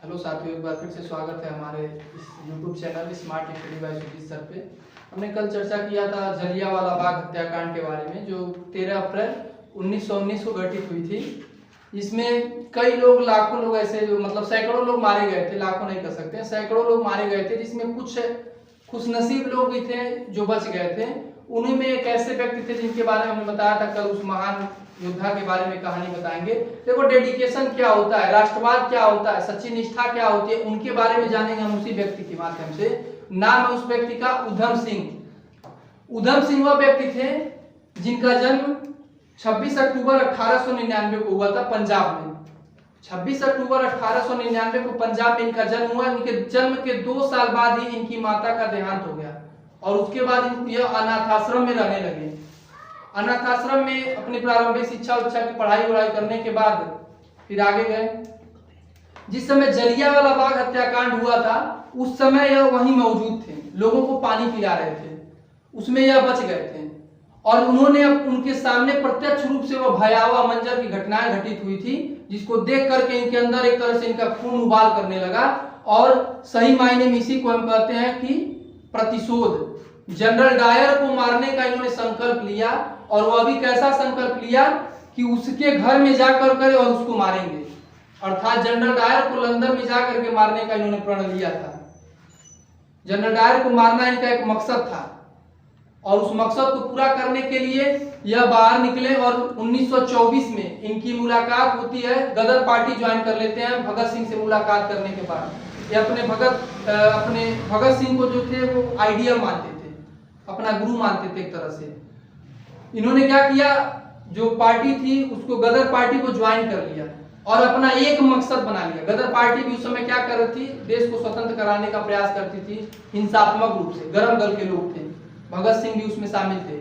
Hello साथियों, एक बार फिर से स्वागत है हमारे इस YouTube channel smart study by Sujeet sir पे। हमने कल चर्चा किया था जलियांवाला बाग हत्याकांड के बारे में, जो 13 अप्रैल 1919 को घटित हुई थी। इसमें कई लोग, लाखों लोग ऐसे, जो मतलब सैकड़ों लोग मारे गए थे, लाखों नहीं कर सकते, सैकड़ों लोग मारे गए थे, जिसमें कुछ खुशनसीब लोग भी थे जो बच गए थे। उन्हीं में एक ऐसे व्यक्ति थे जिनके बारे में हमने बताया था कल, उस महान योद्धा के बारे में कहानी बताएंगे। देखो, डेडिकेशन क्या होता है, राष्ट्रवाद क्या होता है, सच्ची निष्ठा क्या होती है, उनके बारे में जानेंगे हम उसी व्यक्ति के माध्यम से। नाम है उस व्यक्ति का उधम सिंह। उधम सिंह वह व्यक्ति थे जिनका जन्म 26 अक्टूबर 1899 को हुआ था पंजाब में। 26 अक्टूबर 1899 को पंजाब में इनका जन्म हुआ। इनके जन्म के 2 साल बाद ही इनकी माता का देहांत हो गया और उसके बाद यह अनाथ आश्रम में रहने लगे। अनाथ आश्रम में अपनी प्रारंभिक शिक्षा की पढ़ाई करने के बाद फिर आगे गए। जिस समय जलियांवाला बाग हत्याकांड हुआ था उस समय यह वहीं मौजूद थे, लोगों को पानी पिला रहे थे, उसमें यह बच गए थे और उन्होंने उनके सामने प्रत्यक्ष रूप से वह भयावह मंजर की घटनाएं घटित हुई थी, जिसको देख करके इनके अंदर एक तरह से इनका खून उबाल करने लगा। और सही मायने में इसी को हम कहते हैं कि प्रतिशोध। जनरल डायर को मारने का इन्होंने संकल्प लिया और वह भी कैसा संकल्प लिया कि उसके घर में जाकर कर और उसको मारेंगे। अर्थात जनरल डायर को लंदन में जाकर के मारने का इन्होंने प्रण लिया था। जनरल डायर को मारना इनका एक मकसद था और उस मकसद को पूरा करने के लिए यह बाहर निकले। और 1924 में इनकी मुलाकात होती है, गदर पार्टी ज्वाइन कर लेते हैं भगत सिंह से मुलाकात करने के बाद। ये अपने भगत सिंह को जो थे वो आइडियल मानते थे, अपना गुरु मानते थे एक तरह से। इन्होंने क्या किया, जो पार्टी थी उसको, गदर पार्टी को ज्वाइन कर लिया और अपना एक मकसद बना लिया। गदर पार्टी भी उस समय क्या कर रही थी, देश को स्वतंत्र कराने का प्रयास करती थी हिंसात्मक रूप से। गरम दल के लोग थे, भगत सिंह भी उसमें शामिल थे।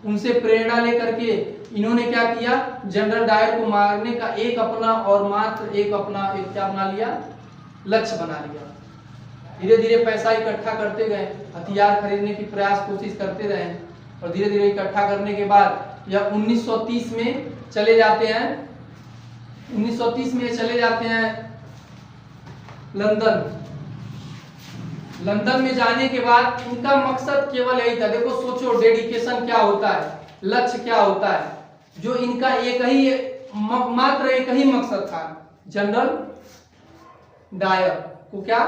उनसे प्रेरणा लेकर के इन्होंने क्या किया, जनरल डायर को मारने का एक अपना और मात्र एक क्या बना लिया, लक्ष्य बना लिया। धीरे धीरे पैसा इकट्ठा करते गए, हथियार खरीदने की कोशिश करते रहे और धीरे धीरे इकट्ठा करने के बाद यह 1930 में चले जाते हैं। 1930 में चले जाते हैं लंदन। लंदन में जाने के बाद इनका मकसद केवल यही था। देखो, सोचो डेडिकेशन क्या होता है, लक्ष्य क्या होता है। जो इनका मात्र एक ही मकसद था, जनरल डायर को क्या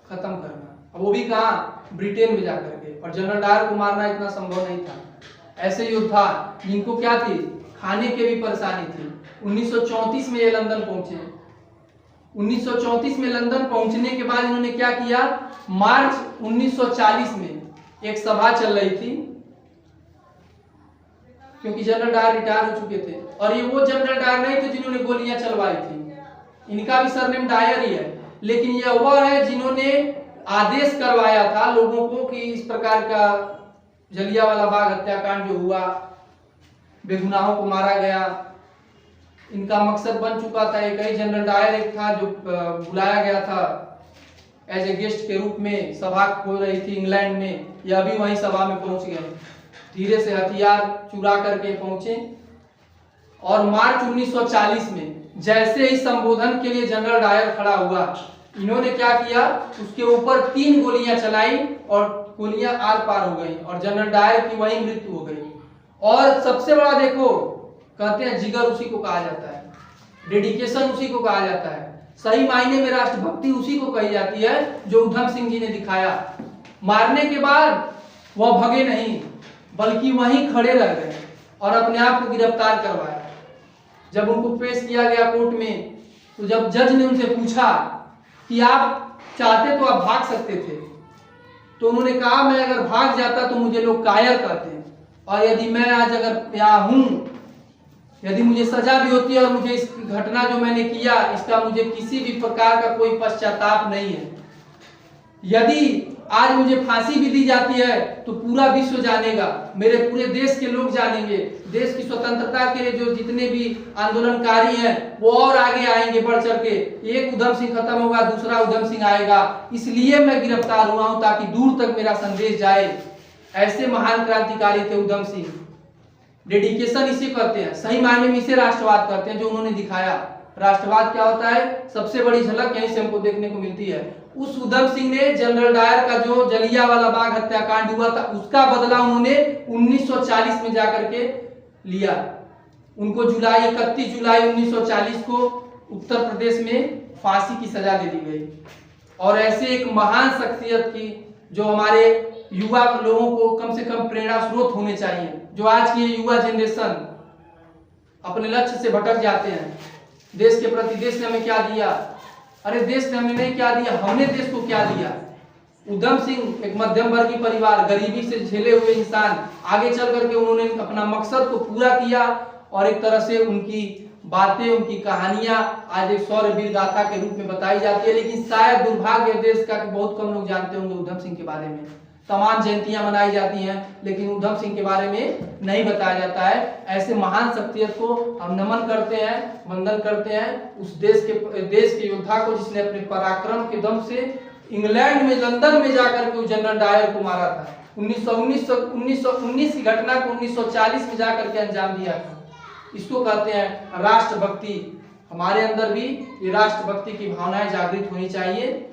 खत्म करना। अब वो भी कहाँ, ब्रिटेन में जाकर के। और जनरल डायर को मारना इतना संभव नहीं था। ऐसे योद्धा जिनको क्या थी, खाने की भी परेशानी थी। 1934 में ये लंदन पहुंचे। 1934 में लंदन पहुंचने के बाद इन्होंने क्या किया, मार्च 1940 में एक सभा चल रही थी, क्योंकि जनरल डायर रिटायर हो चुके थे। और ये वो जनरल डायर नहीं थे जिन्होंने गोलियां चलवाई थी, इनका भी सरनेम डायर ही है, लेकिन यह वह है जिन्होंने आदेश करवाया था लोगों को कि इस प्रकार का जलियांवाला बाग हत्याकांड जो हुआ, बेगुनाहों को मारा गया। इनका मकसद बन चुका था। एक ही जनरल डायर एक था जो बुलाया गया था एज ए गेस्ट के रूप में, सभा हो रही थी इंग्लैंड में। यह भी वहीं सभा में पहुंच गए, धीरे से हथियार चुरा करके पहुंचे। और मार्च 1940 में जैसे ही संबोधन के लिए जनरल डायर खड़ा हुआ, इन्होंने क्या किया, उसके ऊपर 3 गोलियां चलाई और गोलियां आर पार हो गई और जनरल डायर की वहीं मृत्यु हो गई। और सबसे बड़ा देखो, कहते हैं जिगर उसी को कहा जाता है, डेडिकेशन उसी को कहा जाता है, सही मायने में राष्ट्रभक्ति उसी को कही जाती है, जो उधम सिंह जी ने दिखाया। मारने के बाद वह भगे नहीं, बल्कि वहीं खड़े रह गए और अपने आप को गिरफ्तार करवाया। जब उनको पेश किया गया कोर्ट में, तो जब जज ने उनसे पूछा कि आप चाहते तो आप भाग सकते थे, तो उन्होंने कहा मैं अगर भाग जाता तो मुझे लोग कायर कहते हैं, और यदि मैं आज अगर यहाँ हूं, यदि मुझे सजा भी होती है और मुझे इस घटना जो मैंने किया इसका मुझे किसी भी प्रकार का कोई पश्चाताप नहीं है। यदि आज मुझे फांसी भी दी जाती है तो पूरा विश्व जानेगा, मेरे पूरे देश के लोग जानेंगे, देश की स्वतंत्रता के लिए जो जितने भी आंदोलनकारी हैं वो और आगे आएंगे बढ़ चढ़ के। एक उधम सिंह खत्म होगा, दूसरा उधम सिंह आएगा, इसलिए मैं गिरफ्तार हुआ हूं ताकि दूर तक मेरा संदेश जाए। ऐसे महान क्रांतिकारी थे उधम सिंह। डेडिकेशन इसे कहते हैं, सही मायने में इसे राष्ट्रवाद कहते हैं, जो उन्होंने दिखाया। राष्ट्रवाद क्या होता है, सबसे बड़ी झलक यहीं से हमको देखने को मिलती है। उस उधम सिंह ने जनरल डायर का जो जलियांवाला बाग हत्याकांड हुआ था उसका बदला उन्होंने 1940 में जाकर के लिया। उनको 31 जुलाई 1940 को उत्तर प्रदेश में फांसी की सजा दे दी गई। और ऐसे एक महान शख्सियत की जो हमारे युवा लोगों को कम से कम प्रेरणा स्रोत होने चाहिए, जो आज की युवा जनरेशन अपने लक्ष्य से भटक जाते हैं। देश के प्रति देश ने हमें क्या दिया, अरे देश ने हमें नहीं क्या दिया, हमने देश को क्या दिया। उधम सिंह एक मध्यम वर्गीय परिवार, गरीबी से झेले हुए इंसान, आगे चल करके उन्होंने अपना मकसद को पूरा किया और एक तरह से उनकी बातें, उनकी कहानियां आज एक शौर्य वीर गाथा के रूप में बताई जाती है। लेकिन शायद दुर्भाग्य देश का कि बहुत कम लोग जानते होंगे उधम सिंह के बारे में। तमाम जयंतियां मनाई जाती हैं लेकिन उधम सिंह के बारे में नहीं बताया जाता है। ऐसे महान शख्सियत को हम नमन करते हैं, वंदन करते हैं, उस देश के योद्धा को जिसने अपने पराक्रम के दम से इंग्लैंड में, लंदन में जाकर के जनरल डायर को मारा था। 1919 की घटना को 1940 में जाकर के अंजाम दिया था। इसको कहते हैं राष्ट्रभक्ति। हमारे अंदर भी ये राष्ट्रभक्ति की भावनाएं जागृत होनी चाहिए।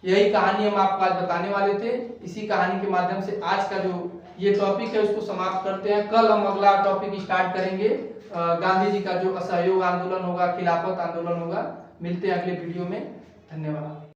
यही कहानी हम आपको आज बताने वाले थे। इसी कहानी के माध्यम से आज का जो ये टॉपिक है उसको समाप्त करते हैं। कल हम अगला टॉपिक स्टार्ट करेंगे। गांधी जी का जो असहयोग आंदोलन होगा, खिलाफत आंदोलन होगा। मिलते हैं अगले वीडियो में। धन्यवाद।